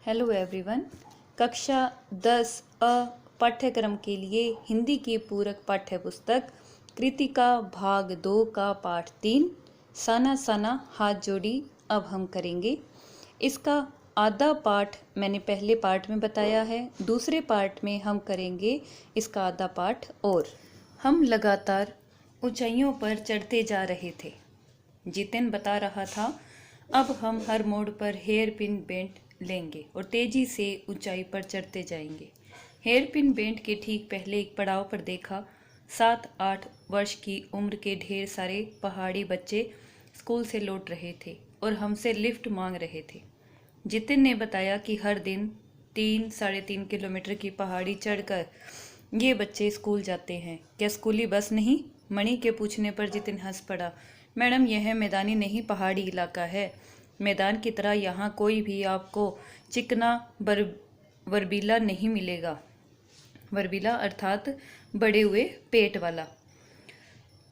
Hello everyone. कक्षा 10 अ पाठ्यक्रम के लिए हिंदी की पूरक पाठ्य पुस्तक कृतिका भाग 2 का पाठ 3 साना साना हाथ जोड़ी अब हम करेंगे। इसका आधा पाठ मैंने पहले पार्ट में बताया है, दूसरे पार्ट में हम करेंगे इसका आधा पाठ। और हम लगातार ऊंचाइयों पर चढ़ते जा रहे थे। जितिन बता रहा था अब हम हर मोड़ पर हेयर पिन बेंट लेंगे और तेजी से ऊंचाई पर चढ़ते जाएंगे। हेयर पिन बेंट के ठीक पहले एक पड़ाव पर देखा 7-8 वर्ष की उम्र के ढेर सारे पहाड़ी बच्चे स्कूल से लौट रहे थे और हमसे लिफ्ट मांग रहे थे। जितिन ने बताया कि हर दिन 3-3.5 किलोमीटर की पहाड़ी चढ़कर ये बच्चे स्कूल जाते हैं। क्या स्कूली बस नहीं? मणि के पूछने पर जितिन हंस पड़ा। मैडम, यह मैदानी नहीं पहाड़ी इलाका है। मैदान की तरह यहाँ कोई भी आपको चिकना वर्बीला नहीं मिलेगा। वर्बीला अर्थात बड़े हुए पेट वाला।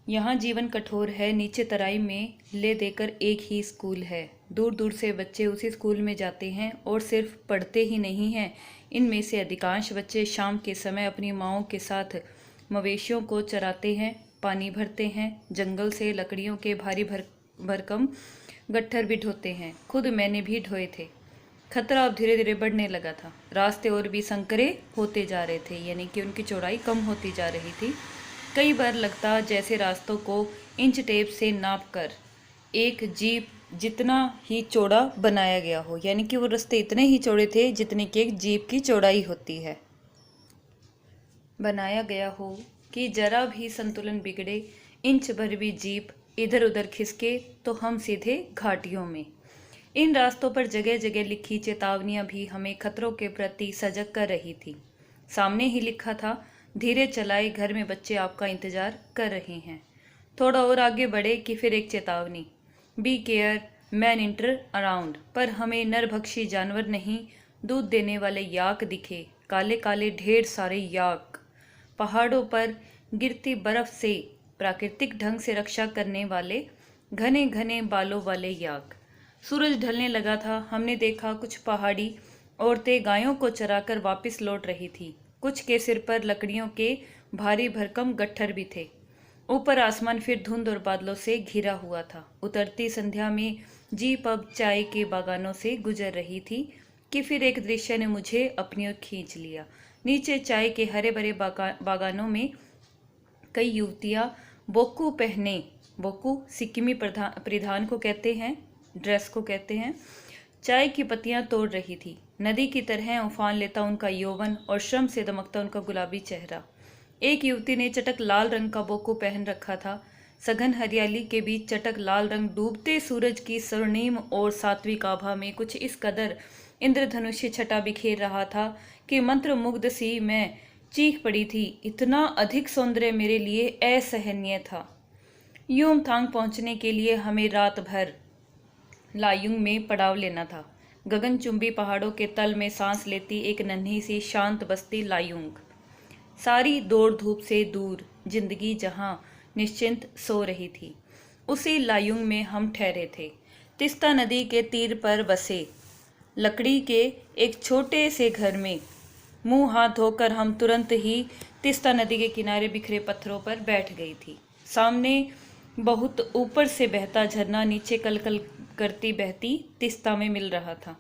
यहाँ जीवन कठोर है। नीचे तराई में ले देकर एक ही स्कूल है। दूर दूर से बच्चे उसी स्कूल में जाते हैं और सिर्फ पढ़ते ही नहीं हैं। इनमें से अधिकांश बच्चे शाम के समय अपनी माँओं के साथ मवेशियों को चराते हैं, पानी भरते हैं, जंगल से लकड़ियों के भारी भरकम गट्ठर भी ढोते हैं। खुद मैंने भी ढोए थे। खतरा अब धीरे धीरे बढ़ने लगा था। रास्ते और भी संकरे होते जा रहे थे, यानी कि उनकी चौड़ाई कम होती जा रही थी। कई बार लगता जैसे रास्तों को इंच टेप से नापकर एक जीप जितना ही चौड़ा बनाया गया हो, यानी कि वो रास्ते इतने ही चौड़े थे जितने कि एक जीप की चौड़ाई होती है। बनाया गया हो कि जरा भी संतुलन बिगड़े, इंच भर भी जीप इधर उधर खिसके तो हम सीधे घाटियों में। इन रास्तों पर जगह जगह लिखी चेतावनियां भी हमें खतरों के प्रति सजग कर रही थी। सामने ही लिखा था, धीरे चलाए, घर में बच्चे आपका इंतजार कर रहे हैं। थोड़ा और आगे बढ़े कि फिर एक चेतावनी, be care, man eater around. पर हमें नरभक्षी जानवर नहीं, दूध देने वाले याक दिखे, काले काले ढेर सारे याक। पहाड़ों पर गिरती बर्फ से प्राकृतिक ढंग से रक्षा करने वाले घने घने बालों वाले याक। सूरज ढलने लगा था। हमने देखा कुछ पहाड़ी औरतें गायों को चराकर वापस लौट रही थी। कुछ के सिर पर लकड़ियों के भारी भरकम गट्ठर भी थे। ऊपर आसमान फिर धुंध और बादलों से घिरा हुआ था। उतरती संध्या में जीप अब चाय के बागानों से गुजर रही थी कि फिर एक दृश्य ने मुझे अपनी ओर खींच लिया। नीचे चाय के हरे भरे बागानों में कई युवतियां बोकू पहने, बोकू सिक्किमी परिधान को कहते हैं, ड्रेस को कहते हैं, चाय की पत्तियां तोड़ रही थी। नदी की तरह उफान लेता उनका यौवन और श्रम से दमकता उनका गुलाबी चेहरा। एक युवती ने चटक लाल रंग का बोकू पहन रखा था। सघन हरियाली के बीच चटक लाल रंग डूबते सूरज की स्वर्णिम और सात्विक आभा में कुछ इस कदर इंद्रधनुषी छटा बिखेर रहा था कि मंत्रमुग्ध सी मैं चीख पड़ी थी। इतना अधिक सौंदर्य मेरे लिए असहनीय था। युमथांग पहुंचने के लिए हमें रात भर लायुंग में पड़ाव लेना था। गगनचुंबी पहाड़ों के तल में सांस लेती एक नन्ही सी शांत बस्ती लायुंग। सारी दौड़ धूप से दूर जिंदगी जहां निश्चिंत सो रही थी, उसी लायुंग में हम ठहरे थे। तिस्ता नदी के तीर पर बसे लकड़ी के एक छोटे से घर में मुंह हाथ धोकर हम तुरंत ही तिस्ता नदी के किनारे बिखरे पत्थरों पर बैठ गई थी। सामने बहुत ऊपर से बहता झरना नीचे कलकल करती बहती तिस्ता में मिल रहा था।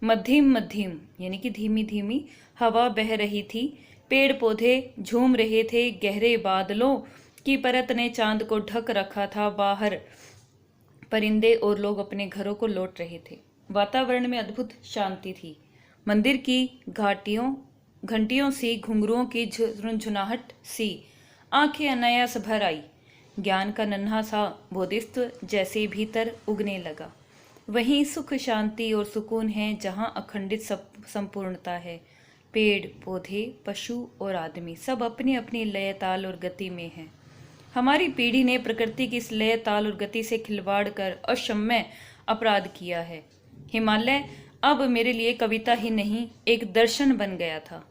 मध्यम मध्यम यानी कि धीमी धीमी हवा बह रही थी। पेड़ पौधे झूम रहे थे। गहरे बादलों की परत ने चांद को ढक रखा था। बाहर परिंदे और लोग अपने घरों को लौट रहे थे। वातावरण में अद्भुत शांति थी। मंदिर की घंटियों सी, घुंघरुओं की झुनझुनाहट सी आंखें अनायास भर आई। ज्ञान का नन्हा सा बोधिस्त्व जैसे भीतर उगने लगा। वहीं सुख, शांति और सुकून है जहां अखंडित संपूर्णता है। पेड़ पौधे, पशु और आदमी सब अपनी अपनी लय, ताल और गति में हैं। हमारी पीढ़ी ने प्रकृति की इस लय, ताल और गति से खिलवाड़ कर अक्षम्य अपराध किया है। हिमालय अब मेरे लिए कविता ही नहीं, एक दर्शन बन गया था।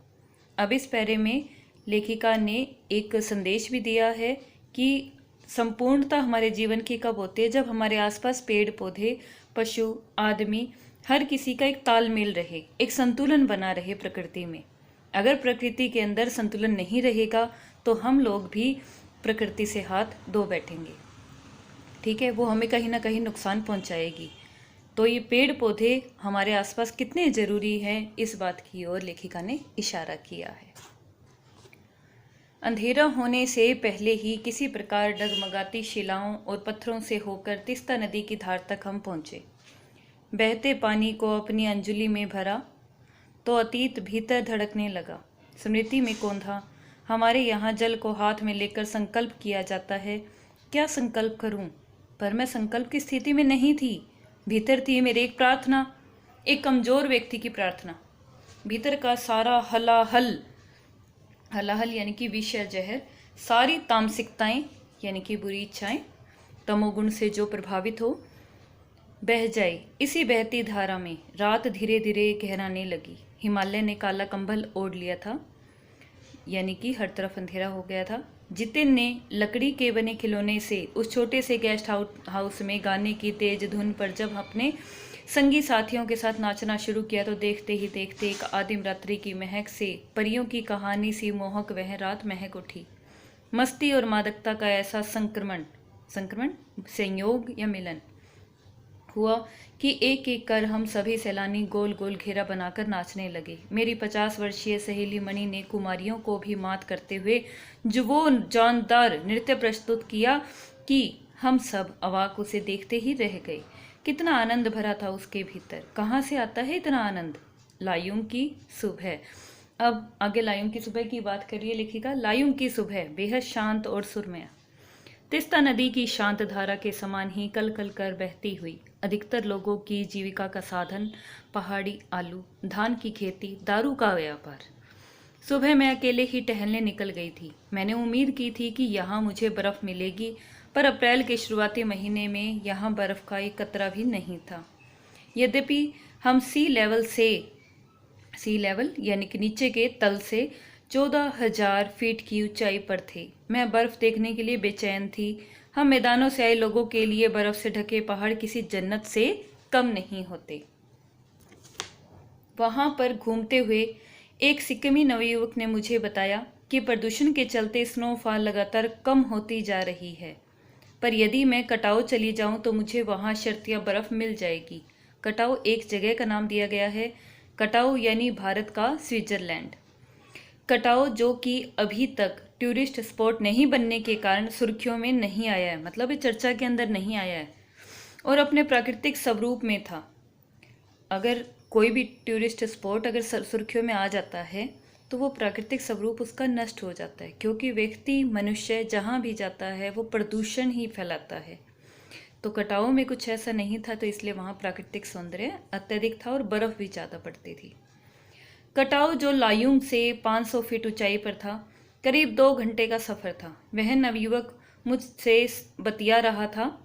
अब इस पैरे में लेखिका ने एक संदेश भी दिया है कि संपूर्णता हमारे जीवन की कब होती है, जब हमारे आसपास पेड़ पौधे, पशु, आदमी हर किसी का एक तालमेल रहे, एक संतुलन बना रहे प्रकृति में। अगर प्रकृति के अंदर संतुलन नहीं रहेगा तो हम लोग भी प्रकृति से हाथ धो बैठेंगे, ठीक है। वो हमें कहीं ना कहीं नुकसान पहुंचाएगी। तो ये पेड़ पौधे हमारे आसपास कितने ज़रूरी हैं, इस बात की ओर लेखिका ने इशारा किया है। अंधेरा होने से पहले ही किसी प्रकार डगमगाती शिलाओं और पत्थरों से होकर तीस्ता नदी की धार तक हम पहुंचे। बहते पानी को अपनी अंजुलि में भरा तो अतीत भीतर धड़कने लगा। स्मृति में कौंधा। हमारे यहाँ जल को हाथ में लेकर संकल्प किया जाता है। क्या संकल्प करूं? पर मैं संकल्प की स्थिति में नहीं थी। भीतर थी मेरी एक प्रार्थना, एक कमजोर व्यक्ति की प्रार्थना। भीतर का सारा हलाहल यानी कि विष या जहर, सारी तामसिकताएं यानी कि बुरी इच्छाएं, तमोगुण से जो प्रभावित हो, बह जाए। इसी बहती धारा में रात धीरे धीरे गहराने लगी। हिमालय ने काला कंबल ओढ़ लिया था, यानी कि हर तरफ अंधेरा हो गया था। जितिन ने लकड़ी के बने खिलौने से उस छोटे से गेस्ट हाउस में गाने की तेज धुन पर जब अपने संगी साथियों के साथ नाचना शुरू किया तो देखते ही देखते एक आदिम रात्रि की महक से परियों की कहानी सी मोहक वह रात महक उठी। मस्ती और मादकता का ऐसा संक्रमण संयोग या मिलन हुआ कि एक एक कर हम सभी सैलानी गोल गोल घेरा बनाकर नाचने लगे। मेरी 50 वर्षीय सहेली मणि ने कुमारियों को भी मात करते हुए जुबो जानदार नृत्य प्रस्तुत किया कि हम सब अवाक उसे देखते ही रह गए। कितना आनंद भरा था उसके भीतर। कहाँ से आता है इतना आनंद? लायूं की सुबह। अब आगे लायूं की सुबह की बात करिए लेखिका। लायूं की सुबह बेहद शांत और सुरम्य, तीस्ता नदी की शांत धारा के समान ही कल कल कर बहती हुई। अधिकतर लोगों की जीविका का साधन पहाड़ी आलू, धान की खेती, दारू का व्यापार। सुबह मैं अकेले ही टहलने निकल गई थी। मैंने उम्मीद की थी कि यहाँ मुझे बर्फ मिलेगी, पर अप्रैल के शुरुआती महीने में यहाँ बर्फ का एक कतरा भी नहीं था। यद्यपि हम सी लेवल यानी कि नीचे के तल से 14,000 फीट की ऊंचाई पर थे। मैं बर्फ देखने के लिए बेचैन थी। हम मैदानों से आए लोगों के लिए बर्फ से ढके पहाड़ किसी जन्नत से कम नहीं होते। वहां पर घूमते हुए एक सिक्किमी नवयुवक ने मुझे बताया कि प्रदूषण के चलते स्नोफॉल लगातार कम होती जा रही है, पर यदि मैं कटाओ चली जाऊं तो मुझे वहां शर्तिया बर्फ मिल जाएगी। कटाओ एक जगह का नाम दिया गया है। कटाओ यानी भारत का स्विट्जरलैंड। कटाओ जो कि अभी तक टूरिस्ट स्पॉट नहीं बनने के कारण सुर्खियों में नहीं आया है, मतलब ये चर्चा के अंदर नहीं आया है और अपने प्राकृतिक स्वरूप में था। अगर कोई भी टूरिस्ट स्पॉट अगर सुर्खियों में आ जाता है तो वो प्राकृतिक स्वरूप उसका नष्ट हो जाता है, क्योंकि व्यक्ति मनुष्य जहाँ भी जाता है वो प्रदूषण ही फैलाता है। तो कटाओ में कुछ ऐसा नहीं था, तो इसलिए वहाँ प्राकृतिक सौंदर्य अत्यधिक था और बर्फ भी ज़्यादा पड़ती थी। कटाओ जो लायूंग से 500 फीट ऊंचाई पर था, करीब 2 घंटे का सफ़र था। वह नवयुवक मुझसे बतिया रहा था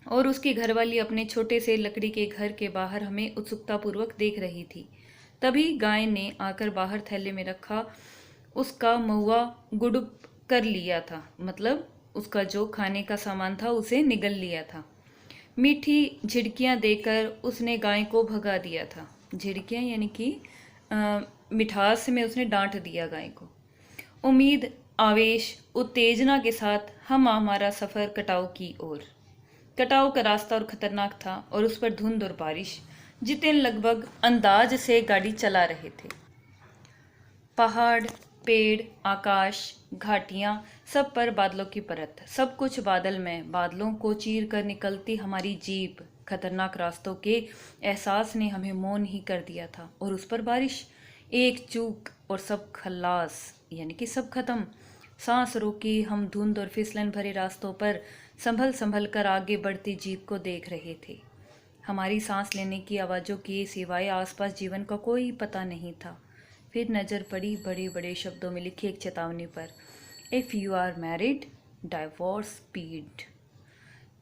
और उसकी घरवाली अपने छोटे से लकड़ी के घर के बाहर हमें उत्सुकतापूर्वक देख रही थी। तभी गाय ने आकर बाहर थैले में रखा उसका महुआ गुड़ुप कर लिया था, मतलब उसका जो खाने का सामान था उसे निगल लिया था। मीठी झिड़कियाँ देकर उसने गाय को भगा दिया था। झिड़कियाँ यानी कि मिठास में उसने डांट दिया गाय को। उम्मीद, आवेश, उत्तेजना के साथ हम हमारा सफ़र कटाओ की ओर। कटाओ का रास्ता और खतरनाक था और उस पर धुंध और बारिश। जितेन लगभग अंदाज से गाड़ी चला रहे थे। पहाड़, पेड़, आकाश, घाटियाँ, सब पर बादलों की परत। सब कुछ बादल में। बादलों को चीर कर निकलती हमारी जीप। खतरनाक रास्तों के एहसास ने हमें मौन ही कर दिया था। और उस पर बारिश। एक चूक और सब खल्लास, यानी कि सब खत्म। सांस रोकी हम धुंध और फिसलन भरे रास्तों पर संभल संभल कर आगे बढ़ती जीप को देख रहे थे। हमारी सांस लेने की आवाज़ों की सिवाय आसपास जीवन का कोई पता नहीं था। फिर नज़र पड़ी बड़े बड़े शब्दों में लिखी एक चेतावनी पर, if you are married, divorce speed.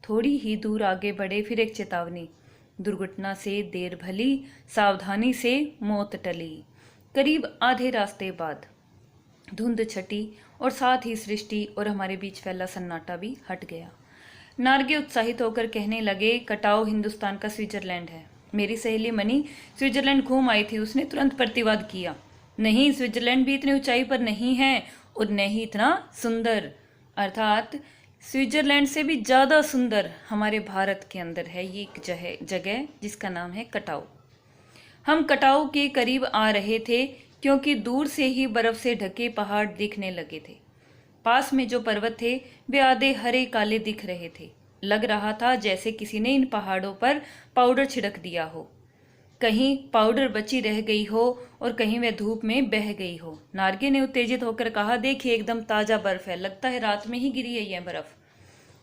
थोड़ी ही दूर आगे बढ़े, फिर एक चेतावनी, दुर्घटना से देर भली, सावधानी से मौत टली। करीब आधे रास्ते बाद धुंध छटी और साथ ही सृष्टि और हमारे बीच फैला सन्नाटा भी हट गया। नार्गे उत्साहित होकर कहने लगे, कटाओ हिंदुस्तान का स्विट्जरलैंड है। मेरी सहेली मनी स्विट्जरलैंड घूम आई थी। उसने तुरंत प्रतिवाद किया, नहीं, स्विट्जरलैंड भी इतनी ऊंचाई पर नहीं है और न ही इतना सुंदर। अर्थात स्विट्जरलैंड से भी ज़्यादा सुंदर हमारे भारत के अंदर है ये एक जगह जिसका नाम है कटाऊ। हम कटाऊ के करीब आ रहे थे क्योंकि दूर से ही बर्फ से ढके पहाड़ दिखने लगे थे। पास में जो पर्वत थे वे आधे हरे काले दिख रहे थे। लग रहा था जैसे किसी ने इन पहाड़ों पर पाउडर छिड़क दिया हो। कहीं पाउडर बची रह गई हो और कहीं वह धूप में बह गई हो। नार्गे ने उत्तेजित होकर कहा, देखिए, एकदम ताज़ा बर्फ है, लगता है रात में ही गिरी है यह बर्फ।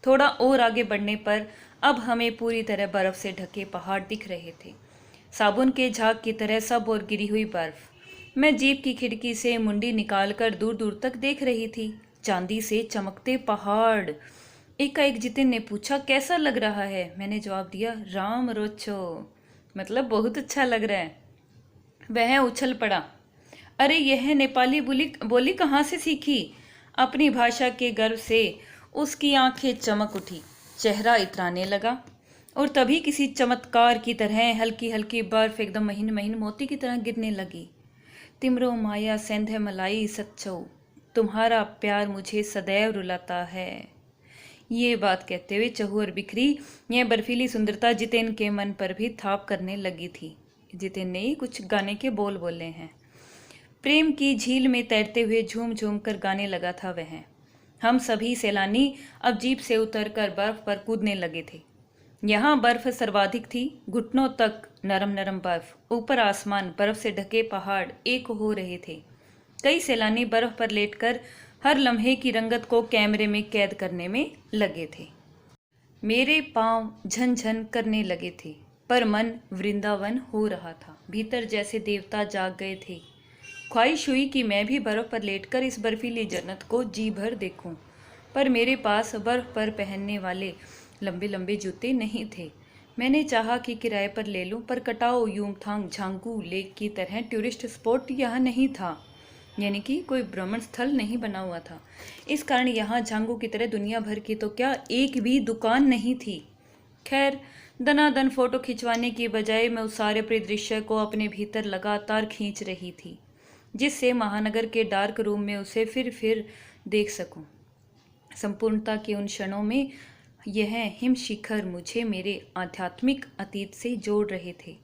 थोड़ा और आगे बढ़ने पर अब हमें पूरी तरह बर्फ से ढके पहाड़ दिख रहे थे, साबुन के झाग की तरह सब और गिरी हुई बर्फ। मैं जीप की खिड़की से मुंडी निकालकर दूर दूर तक देख रही थी, चांदी से चमकते पहाड़। एकाएक जितिन ने पूछा, कैसा लग रहा है? मैंने जवाब दिया, राम रोचो, मतलब बहुत अच्छा लग रहा है। वह उछल पड़ा, अरे यह नेपाली बोली कहाँ से सीखी? अपनी भाषा के गर्व से उसकी आंखें चमक उठी, चेहरा इतराने लगा और तभी किसी चमत्कार की तरह हल्की हल्की बर्फ एकदम महीन महीन मोती की तरह गिरने लगी। तिमरो माया सेंध मलाई सच्चो, तुम्हारा प्यार मुझे सदैव रुलाता है। ये बात कहते हुए चहु और बिखरी यह बर्फीली सुंदरता जितेन के मन पर भी थाप करने लगी थी। जितेन ने ही कुछ गाने के बोल बोले हैं। प्रेम की झील में तैरते हुए झूम झूम कर गाने लगा था वह। हम सभी सैलानी अब जीप से उतरकर बर्फ पर कूदने लगे थे। यहाँ बर्फ सर्वाधिक थी, घुटनों तक नरम नरम बर्फ, ऊपर आसमान, बर्फ से ढके पहाड़ एक हो रहे थे। कई सैलानी बर्फ पर लेटकर हर लम्हे की रंगत को कैमरे में कैद करने में लगे थे। मेरे पांव झनझन करने लगे थे, पर मन वृंदावन हो रहा था। भीतर जैसे देवता जाग गए थे। ख्वाहिश हुई कि मैं भी बर्फ पर लेटकर इस बर्फीली जन्नत को जी भर देखूं, पर मेरे पास बर्फ पर पहनने वाले लंबे लंबे जूते नहीं थे। मैंने चाहा कि किराए पर ले लूं, पर कटाओ यूमथांग झांगू लेक की तरह टूरिस्ट स्पॉट यहाँ नहीं था, यानी कि कोई भ्रमण स्थल नहीं बना हुआ था। इस कारण यहाँ झांगू की तरह दुनिया भर की तो क्या एक भी दुकान नहीं थी। खैर, दनादन फोटो खिंचवाने की बजाय मैं उस सारे परिदृश्य को अपने भीतर लगातार खींच रही थी, जिससे महानगर के डार्क रूम में उसे फिर देख सकूं। संपूर्णता के उन क्षणों में यह हिम शिखर मुझे मेरे आध्यात्मिक अतीत से जोड़ रहे थे।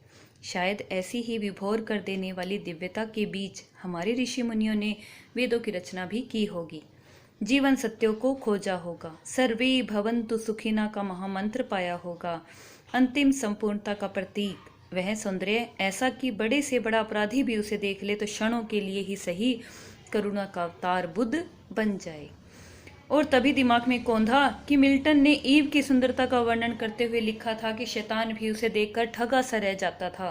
शायद ऐसी ही विभोर कर देने वाली दिव्यता के बीच हमारे ऋषि मुनियों ने वेदों की रचना भी की होगी, जीवन सत्यों को खोजा होगा, सर्वे भवन्तु सुखिना का महामंत्र पाया होगा, अंतिम संपूर्णता का प्रतीक वह सौंदर्य ऐसा कि बड़े से बड़ा अपराधी भी उसे देख ले तो क्षणों के लिए ही सही करुणा का अवतार बुद्ध बन जाए। और तभी दिमाग में कौंधा कि मिल्टन ने ईव की सुंदरता का वर्णन करते हुए लिखा था कि शैतान भी उसे देखकर ठगा सा रह जाता था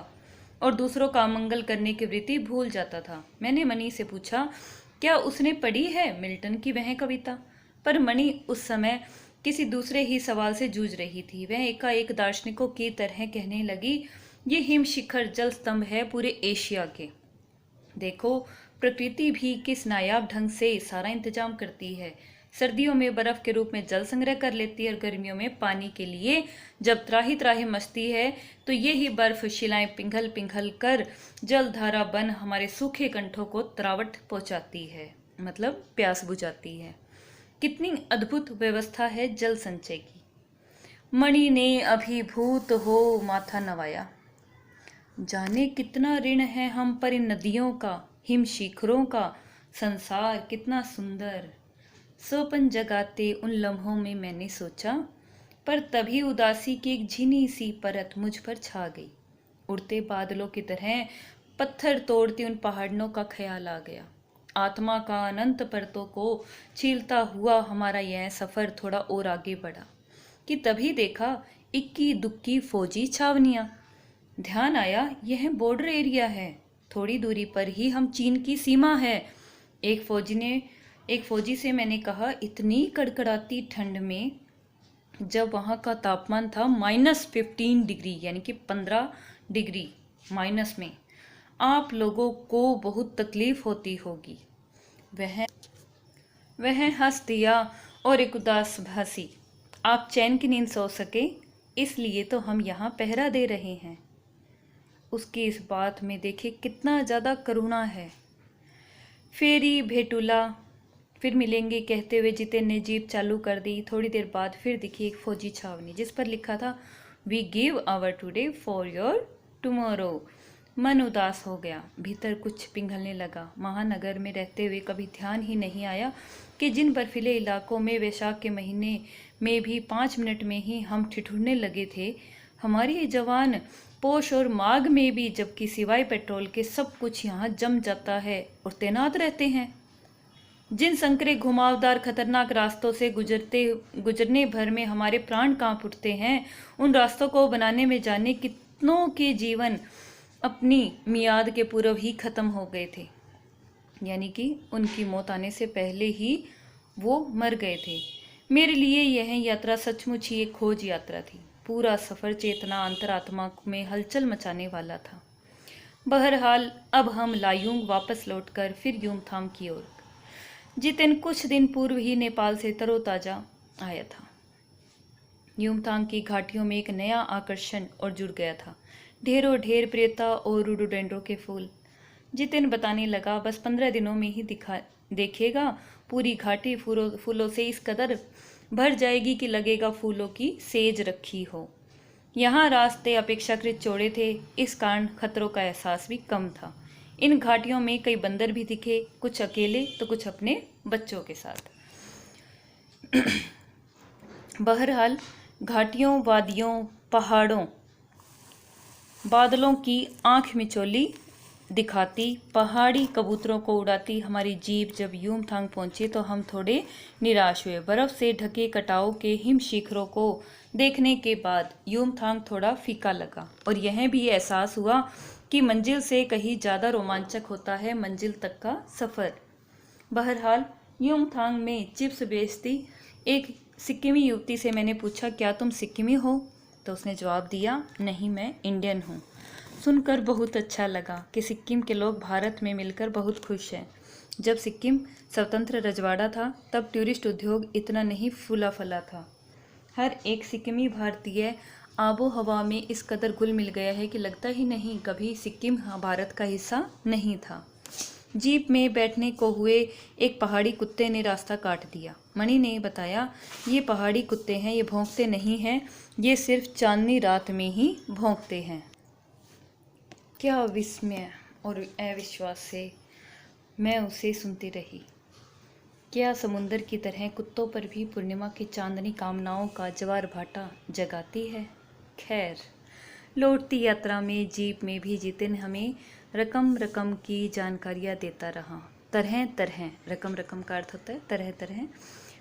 और दूसरों का मंगल करने की वृत्ति भूल जाता था। मैंने मणि से पूछा, क्या उसने पढ़ी है मिल्टन की वह कविता? पर मणि उस समय किसी दूसरे ही सवाल से जूझ रही थी। वह एकाएक दार्शनिकों की तरह कहने लगी, ये हिम शिखर जल स्तंभ है पूरे एशिया के। देखो, प्रकृति भी किस नायाब ढंग से सारा इंतजाम करती है। सर्दियों में बर्फ के रूप में जल संग्रह कर लेती है और गर्मियों में पानी के लिए जब त्राही त्राही मचती है तो ये ही बर्फ शिलाएं पिघल पिघल कर जल धारा बन हमारे सूखे कंठों को तरावट पहुंचाती है, मतलब प्यास बुझाती है। कितनी अद्भुत व्यवस्था है जल संचय की। मणि ने अभिभूत हो माथा नवाया। जाने कितना ऋण है हम पर इन नदियों का, हिम शिखरों का। संसार कितना सुंदर। सोपन जगाते उन लम्हों में मैंने सोचा, पर तभी उदासी की एक झिनी सी परत मुझ पर छा गई। उड़ते बादलों की तरह पत्थर तोड़ती उन पहाड़ों का ख्याल आ गया। आत्मा का अनंत परतों को छीलता हुआ हमारा यह सफर थोड़ा और आगे बढ़ा कि तभी देखा इक्की दुक्की फौजी छावनियां। ध्यान आया यह बॉर्डर एरिया है, थोड़ी दूरी पर ही हम चीन की सीमा है। एक फौजी से मैंने कहा, इतनी कड़कड़ाती ठंड में जब वहाँ का तापमान था -15 डिग्री यानी कि 15 डिग्री माइनस में, आप लोगों को बहुत तकलीफ होती होगी। वह हंस दिया और एक उदास हंसी। आप चैन की नींद सो सके इसलिए तो हम यहाँ पहरा दे रहे हैं। उसकी इस बात में देखे कितना ज़्यादा करुणा है। फेरी भेटुला, फिर मिलेंगे कहते हुए जितेन ने जीप चालू कर दी। थोड़ी देर बाद फिर दिखी एक फौजी छावनी जिस पर लिखा था we give our today for your tomorrow. मन उदास हो गया, भीतर कुछ पिघलने लगा। महानगर में रहते हुए कभी ध्यान ही नहीं आया कि जिन बर्फीले इलाकों में वैशाख के महीने में भी 5 मिनट में ही हम ठिठुरने लगे थे, हमारे जवान पोष और माघ में भी, जबकि सिवाय पेट्रोल के सब कुछ यहाँ जम जाता है और तैनात रहते हैं। जिन संकरे घुमावदार खतरनाक रास्तों से गुजरने भर में हमारे प्राण कांप उठते हैं, उन रास्तों को बनाने में जाने कितनों के जीवन अपनी मियाद के पूर्व ही खत्म हो गए थे, यानी कि उनकी मौत आने से पहले ही वो मर गए थे। मेरे लिए यह यात्रा सचमुच ही एक खोज यात्रा थी। पूरा सफर चेतना अंतरात्मा में हलचल मचाने वाला था। बहरहाल अब हम लायुंग वापस लौटकर फिर युमथांग की ओर। जितेन कुछ दिन पूर्व ही नेपाल से तरोताजा आया था। युमथांग की घाटियों में एक नया आकर्षण और जुड़ गया था, ढेरों ढेर प्रियता और रोडोडेंड्रो के फूल। जितेन बताने लगा बस 15 दिनों में ही देखेगा पूरी घाटी फूलों से इस कदर भर जाएगी कि लगेगा फूलों की सेज रखी हो। यहाँ रास्ते अपेक्षाकृत चौड़े थे, इस कारण खतरों का एहसास भी कम था। इन घाटियों में कई बंदर भी दिखे, कुछ अकेले तो कुछ अपने बच्चों के साथ। बहरहाल घाटियों, वादियों, पहाड़ों, बादलों की आंख मिचौली दिखाती, पहाड़ी कबूतरों को उड़ाती हमारी जीप जब युमथांग पहुंची तो हम थोड़े निराश हुए। बर्फ से ढके कटाव के हिम शिखरों को देखने के बाद युमथांग थोड़ा फीका लगा और यह भी एहसास हुआ कि मंजिल से कहीं ज़्यादा रोमांचक होता है मंजिल तक का सफ़र। बहरहाल युमथांग में चिप्स बेचती एक सिक्किमी युवती से मैंने पूछा क्या तुम सिक्किमी हो, तो उसने जवाब दिया नहीं, मैं इंडियन हूँ। सुनकर बहुत अच्छा लगा कि सिक्किम के लोग भारत में मिलकर बहुत खुश हैं। जब सिक्किम स्वतंत्र रजवाड़ा था तब टूरिस्ट उद्योग इतना नहीं फूला फला था। हर एक सिक्किमी भारतीय आबो हवा में इस कदर घुल मिल गया है कि लगता ही नहीं कभी सिक्किम भारत का हिस्सा नहीं था। जीप में बैठने को हुए एक पहाड़ी कुत्ते ने रास्ता काट दिया। मणि ने बताया ये पहाड़ी कुत्ते हैं, ये भौंकते नहीं हैं, ये सिर्फ चांदनी रात में ही भौंकते हैं। क्या विस्मय और अविश्वास से मैं उसे सुनती रही। क्या समुंदर की तरह कुत्तों पर भी पूर्णिमा की चांदनी कामनाओं का ज्वार भाटा जगाती है। खैर, लौटती यात्रा में जीप में भी जितेन हमें रकम रकम की जानकारियाँ देता रहा। तरह तरह, रकम रकम का अर्थ होता है तरह तरह।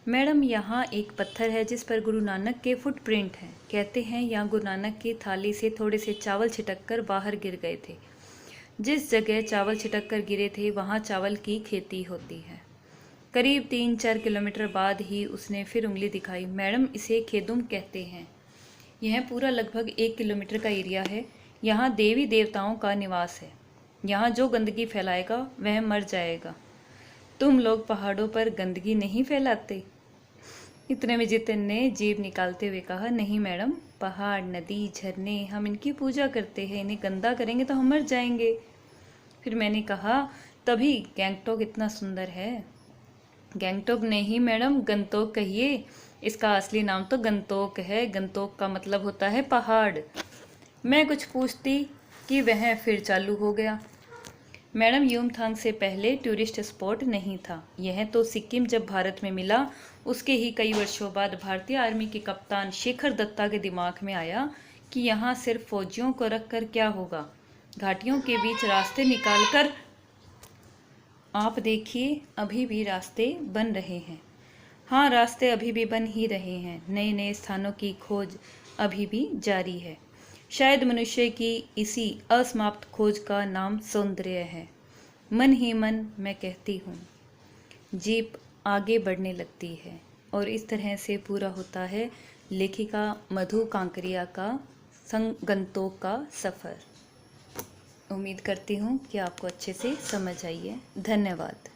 मैडम, यहाँ एक पत्थर है जिस पर गुरु नानक के फुटप्रिंट हैं। कहते हैं यहाँ गुरु नानक की थाली से थोड़े से चावल छिटक कर बाहर गिर गए थे। जिस जगह चावल छिटक कर गिरे थे वहाँ चावल की खेती होती है। करीब 3-4 किलोमीटर बाद ही उसने फिर उंगली दिखाई। मैडम, इसे खेदुम कहते हैं। यह पूरा लगभग 1 किलोमीटर का एरिया है। यहाँ देवी देवताओं का निवास है। यहाँ जो गंदगी फैलाएगा वह मर जाएगा। तुम लोग पहाड़ों पर गंदगी नहीं फैलाते? इतने में जितेन ने जीभ निकालते हुए कहा नहीं मैडम, पहाड़, नदी, झरने, हम इनकी पूजा करते हैं। इन्हें गंदा करेंगे तो हम मर जाएंगे। फिर मैंने कहा तभी गैंगटॉक इतना सुंदर है। गैंगटॉक नहीं मैडम, गंतोक कहिए। इसका असली नाम तो गंतोक है। गंतोक का मतलब होता है पहाड़। मैं कुछ पूछती कि वह फिर चालू हो गया। मैडम, युमथांग से पहले टूरिस्ट स्पॉट नहीं था। यह तो सिक्किम जब भारत में मिला उसके ही कई वर्षों बाद भारतीय आर्मी के कप्तान शेखर दत्ता के दिमाग में आया कि यहाँ सिर्फ फौजियों को रखकर क्या होगा, घाटियों के बीच रास्ते निकालकर। आप देखिए अभी भी रास्ते बन रहे हैं। हाँ, रास्ते अभी भी बन ही रहे हैं। नए नए स्थानों की खोज अभी भी जारी है। शायद मनुष्य की इसी असमाप्त खोज का नाम सौंदर्य है। मन ही मन मैं कहती हूँ। जीप आगे बढ़ने लगती है और इस तरह से पूरा होता है लेखिका मधु कांकरिया का गंतोक का सफ़र। उम्मीद करती हूँ कि आपको अच्छे से समझ आई है। धन्यवाद।